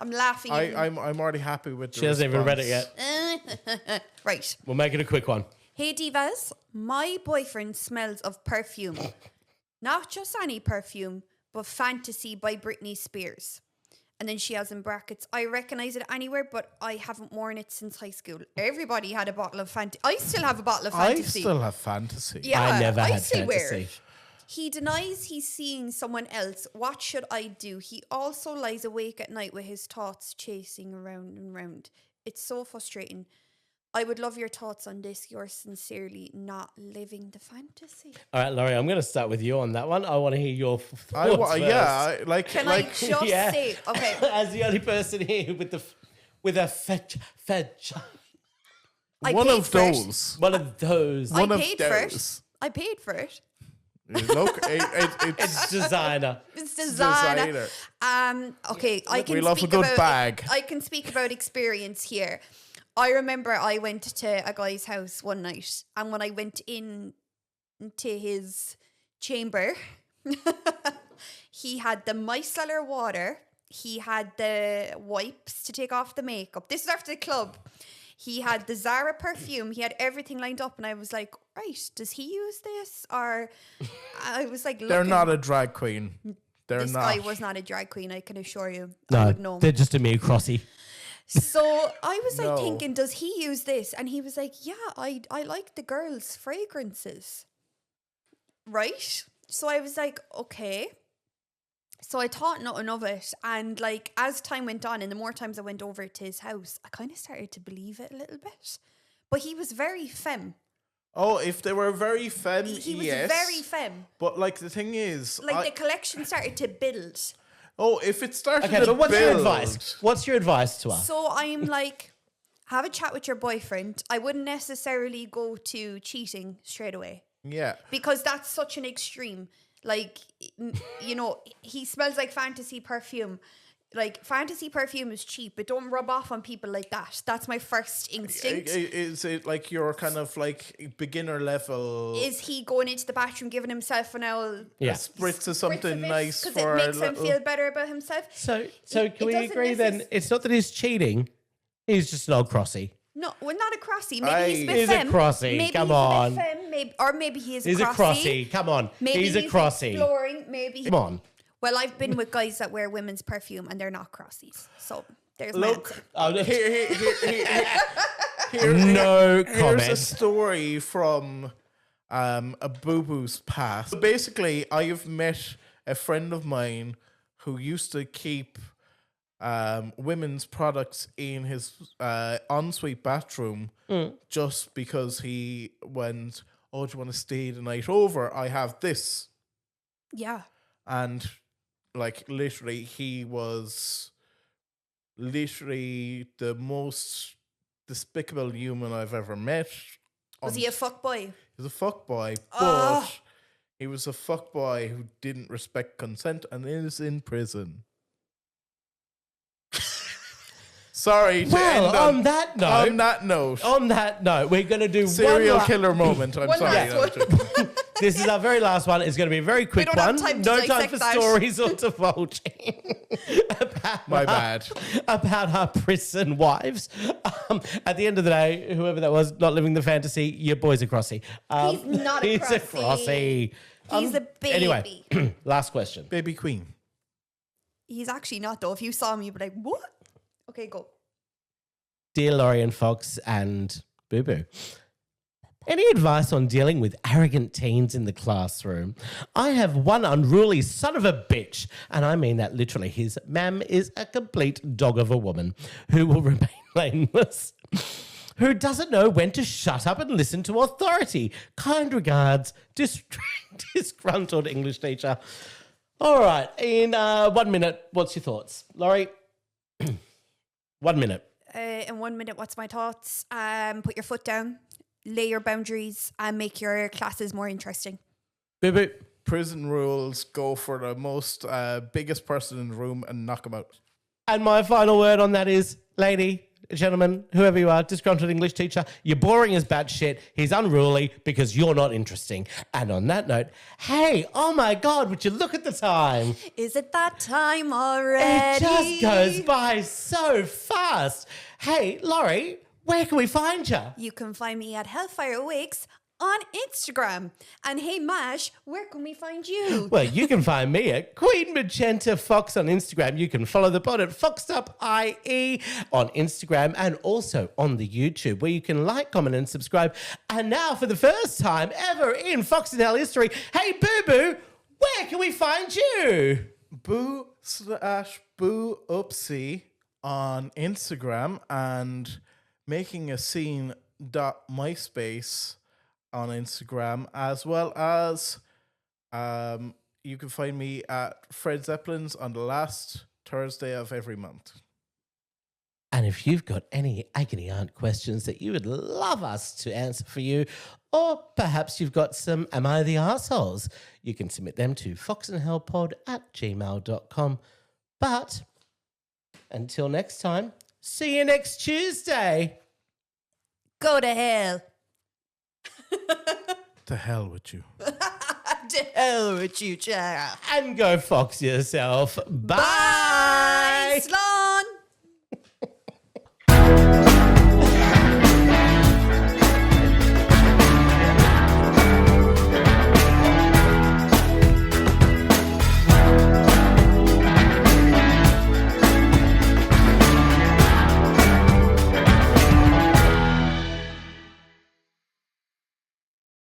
I'm laughing. I'm already happy with the She hasn't even read it response. yet. Right. We'll make it a quick one. Hey divas, my boyfriend smells of perfume. Not just any perfume, but Fantasy by Britney Spears. And then she has in brackets, I recognize it anywhere, but I haven't worn it since high school. Everybody had a bottle of Fantasy. I still have a bottle of I Fantasy. still have fantasy. Yeah, I never had still wear fantasy. it. He denies he's seeing someone else. What should I do? He also lies awake at night with his thoughts chasing around and round. It's so frustrating. I would love your thoughts on this. Yours sincerely, not living the fantasy. All right, Laurie, I'm going to start with you on that one. I want to hear your thoughts first. Like Can I just say, okay, As the only person here with a fetch. I one paid of for it. those. One of those. I One of paid for it. those. I paid for it. Look, It's it's designer. It's designer. Okay, I can we love a speak good about bag. I can speak about experience here. I remember I went to a guy's house one night, and when I went in to his chamber, he had the micellar water. He had the wipes to take off the makeup. This is after the club. He had the Zara perfume. He had everything lined up, and I was like, right, does he use this? Or I was like, they're looking. not a drag queen. They're This not. guy was not a drag queen, I can assure you. I No, would know. they're just a mere crossy. So I was like No. thinking, does he use this? And he was like, yeah, I like the girls' fragrances. Right? So I was like, okay. So I thought nothing of it. And like as time went on and the more times I went over to his house, I kind of started to believe it a little bit. But he was very femme. Oh, if they were very femme, He was yes. very femme. But like the thing is, Like the collection started to build. oh, if it started Okay, to but what's your build- advice? What's your advice to us? So I'm like, have a chat with your boyfriend. I wouldn't necessarily go to cheating straight away. Yeah. Because that's such an extreme. Like, you know, he smells like fantasy perfume. Like, fantasy perfume is cheap, but don't rub off on people like that. That's my first instinct. Is it like your kind of like beginner level? Is he going into the bathroom giving himself an old Yeah. spritz of something nice because for it makes a him little... feel better about himself? So It can we doesn't agree then? It's not that he's cheating; he's just an old crossy. No, well, not a crossy. Maybe he's a bit He's a femme. crossy, Maybe come he's on. A bit femme, maybe, or maybe he is He's a a crossy. Come on, Maybe he's a crossy. Exploring. Maybe. Come on. Well, I've been with guys that wear women's perfume and they're not crossies. So there's my Look, answer. Oh, no. here, No here's a comment. story from a Boo Boo's past. Basically, I have met a friend of mine who used to keep women's products in his ensuite bathroom just because he went, oh, do you want to stay the night over? I have this. Yeah. And like literally he was literally the most despicable human I've ever met. Was he a fuckboy? He was a fuckboy, but Oh. he was a fuckboy who didn't respect consent and is in prison. Sorry to Well, end on that note, on that note, we're going to do serial one killer moment. I'm One sorry. last I'm joking. This is our very last one. It's going to be a very quick don't have one. time to No time dissect for that. stories or divulging. My bad. About our prison wives. At the end of the day, whoever that was, not living the fantasy, your boy's a crossy. He's not a he's crossy. a crossy. He's a baby. Anyway, last question. Baby queen. He's actually not though. If you saw him, you'd be like, what? Okay, go. Dear Laurie and Fox and Boo Boo, any advice on dealing with arrogant teens in the classroom? I have one unruly son of a bitch, and I mean that literally. His ma'am is a complete dog of a woman who will remain nameless, who doesn't know when to shut up and listen to authority. Kind regards, disgruntled English teacher. All right, in 1 minute, what's your thoughts? Laurie, 1 minute. In 1 minute, what's my thoughts? Put your foot down, lay your boundaries, and make your classes more interesting. Boo Boo. Prison rules, go for the most biggest person in the room and knock him out. And my final word on that is, lady, gentlemen, whoever you are, disgruntled English teacher, you're boring as bad shit. He's unruly because you're not interesting. And on that note, hey, oh my God, would you look at the time? Is it that time already? It just goes by so fast. Hey, Laurie, where can we find you? You can find me at Hellfire Wakes on Instagram. And hey, Mash, where can we find you? Well, you can find me at Queen Magenta Fox on Instagram. You can follow the pod at FoxedUpIE on Instagram and also on the YouTube where you can like, comment and subscribe. And now for the first time ever in Fox and Hell history, hey, Boo Boo, where can we find you? Boo/Boo Oopsie on Instagram and making a scene.myspace on Instagram, as well as you can find me at Fred Zeppelin's on the last Thursday of every month. And if you've got any Agony Aunt questions that you would love us to answer for you, or perhaps you've got some Am I the Arseholes, you can submit them to foxandhellpod@gmail.com. But until next time, see you next Tuesday. Go to hell. To hell with you. To hell with you, Chara. And go fox yourself. Bye. Bye. Slán.